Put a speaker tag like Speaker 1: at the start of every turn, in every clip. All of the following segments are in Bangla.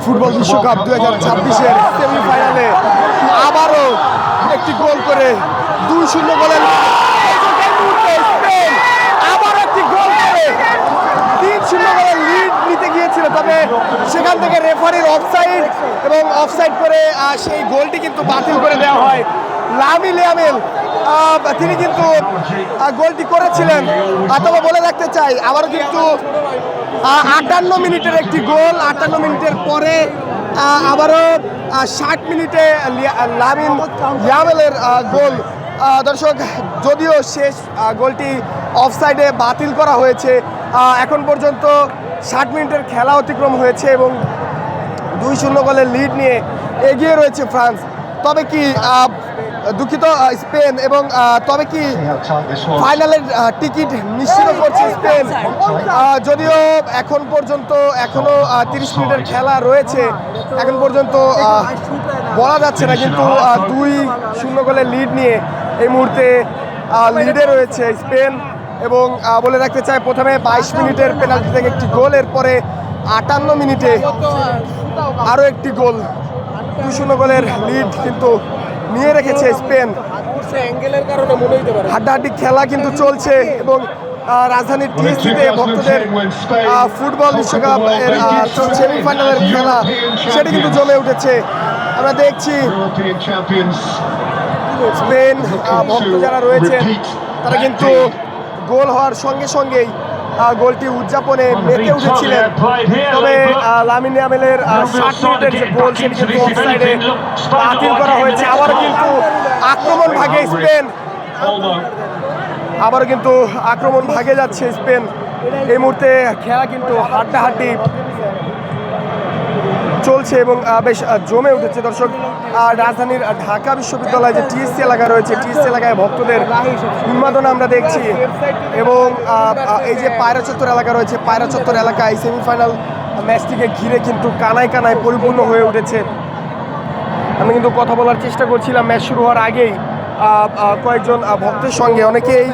Speaker 1: ফুটবল বিশ্বকাপ 2026-এর সেমিফাইনালে আবারও একটি গোল করে 2-0 গোলের স্পেন আবার একটি গোল করে 3-0 গোলের লিড নিতে গিয়েছিল, তবে সেখান থেকে রেফারির অফসাইড এবং অফসাইড করে সেই গোলটি কিন্তু বাতিল করে দেওয়া হয়। লামিন ইয়ামাল তিনি কিন্তু গোলটি করেছিলেন। তবে বলে রাখতে চাই আবারও কিন্তু 58 মিনিটের একটি গোল, 58 মিনিটের পরে আবারও 60 মিনিটে লামিন ইয়ামালের গোল। দর্শক, যদিও শেষ গোলটি অফসাইডে বাতিল করা হয়েছে, এখন পর্যন্ত 60 মিনিটের খেলা অতিক্রম হয়েছে এবং 2-0 গোলের লিড নিয়ে এগিয়ে রয়েছে ফ্রান্স। তবে কি দুঃখিত স্পেন, এবং তবে কি ফাইনালের টিকিট নিশ্চিত করছে স্পেন। যদিও এখন পর্যন্ত এখনো 30 মিনিটের খেলা রয়েছে, এখন পর্যন্ত বলা যাচ্ছে না, কিন্তু 2-0 গোলের লিড নিয়ে এই মুহূর্তে লিডে রয়েছে স্পেন। এবং বলে রাখতে চাই প্রথমে 22 মিনিটের পেনাল্টি থেকে একটি গোল, এরপরে 58 মিনিটে আরও একটি গোল, 2-0 গোলের লিড কিন্তু নিয়ে রেখেছে স্পেন। হাড্ডাহাড্ডি খেলা কিন্তু চলছে এবং রাজধানীর টিএসসিতে ভক্তদের ফুটবল বিশ্বকাপ সেমিফাইনালের খেলা সেটি কিন্তু জমে উঠেছে। আমরা দেখছি স্পেন ভক্ত যারা রয়েছেন তারা কিন্তু গোল হওয়ার সঙ্গে সঙ্গেই গোলটি উদযাপনে মেতে উঠেছিলেন। তবে লামিন ইয়ামালের 60 মিনিটের যে গোল সেটি কিন্তু অফসাইডে বাতিল করা হয়েছে। আবারও কিন্তু আক্রমণ ভাগে স্পেন, আবারও কিন্তু আক্রমণ ভাগে যাচ্ছে স্পেন। এই মুহূর্তে খেলা কিন্তু হাড্ডাহাড্ডি চলছে এবং বেশ জমে উঠেছে। দর্শক, রাজধানীর ঢাকা বিশ্ববিদ্যালয়ে যে টিএসসি এলাকা রয়েছে, টিএসসি এলাকায় ভক্তদের উন্মাদনা আমরা দেখছি। এবং এই যে পায়রা চত্বর এলাকা রয়েছে, পায়রা চত্বর এলাকায় সেমিফাইনাল ম্যাচটিকে ঘিরে কিন্তু কানায় কানায় পরিপূর্ণ হয়ে উঠেছে। আমি কিন্তু কথা বলার চেষ্টা করছিলাম ম্যাচ শুরু হওয়ার আগেই কয়েকজন ভক্তের সঙ্গে, অনেকেই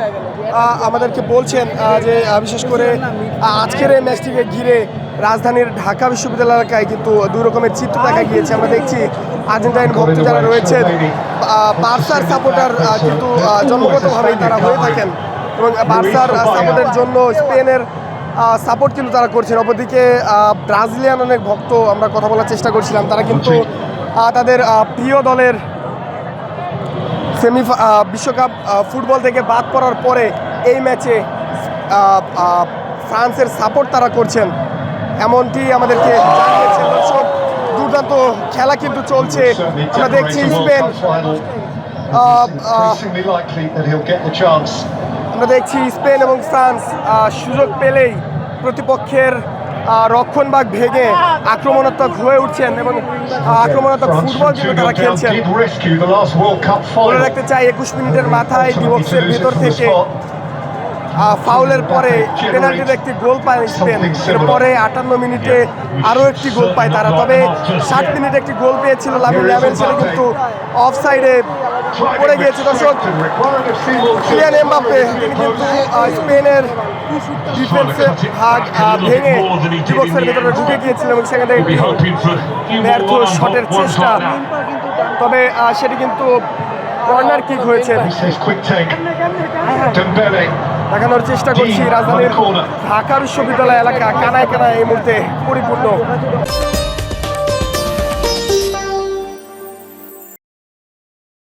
Speaker 1: আমাদেরকে বলছেন যে বিশেষ করে আজকের এই ম্যাচটিকে ঘিরে রাজধানীর ঢাকা বিশ্ববিদ্যালয় এলাকায় কিন্তু দুই রকমের চিত্র দেখা গিয়েছে। আমরা দেখছি আর্জেন্টাইন ভক্ত যারা রয়েছেন বার্সার সাপোর্টার কিন্তু জন্মগতভাবেই তারা হয়ে থাকেন এবং বার্সার সাপোর্টের জন্য স্পেনের সাপোর্ট কিন্তু তারা করছেন। অপরদিকে ব্রাজিলিয়ান অনেক ভক্ত আমরা কথা বলার চেষ্টা করছিলাম, তারা কিন্তু তাদের প্রিয় দলের বিশ্বকাপ ফুটবল থেকে বাদ পড়ার পরে এই ম্যাচে ফ্রান্সের সাপোর্ট তারা করছেন, এমনটি আমাদেরকে জানিয়েছেন। দর্শক, দুর্দান্ত খেলা কিন্তু চলছে। আমরা দেখছি স্পেন, আমরা দেখছি স্পেন এবং ফ্রান্স সুযোগ পেলেই প্রতিপক্ষের রক্ষণভাগ ভেঙে আক্রমণাত্মক হয়ে উঠছেন এবং আক্রমণাত্মক ফুটবল কিন্তু তারা খেলছেন। বলে রাখতে চাই 21 মিনিটের মাথায় ডিবক্সের ভিতর থেকে ফাউলের পরে পেনাল্টিতে একটি গোল পায় স্পেন, এরপরে 58 মিনিটে আরও একটি গোল পায় তারা। তবে 60 মিনিটে একটি গোল পেয়েছিল লামিন ইয়ামাল, সেটা কিন্তু অফসাইডে পড়ে গিয়েছে। দর্শক, কিলিয়ান এমবাপ্পে তিনি কিন্তু স্পেনের ডিফেন্সের ভাগ ভেঙে ডিবক্সের ভিতরে ঢুকে গিয়েছিলেন এবং সেখান থেকে ব্যর্থ শটের চেষ্টা, তবে সেটি কিন্তু কর্নার কিক হয়েছে। দেখানোর চেষ্টা করছি রাজধানীর ঢাকা বিশ্ববিদ্যালয় এলাকা কানায় কানায় এই মুহূর্তে পরিপূর্ণ।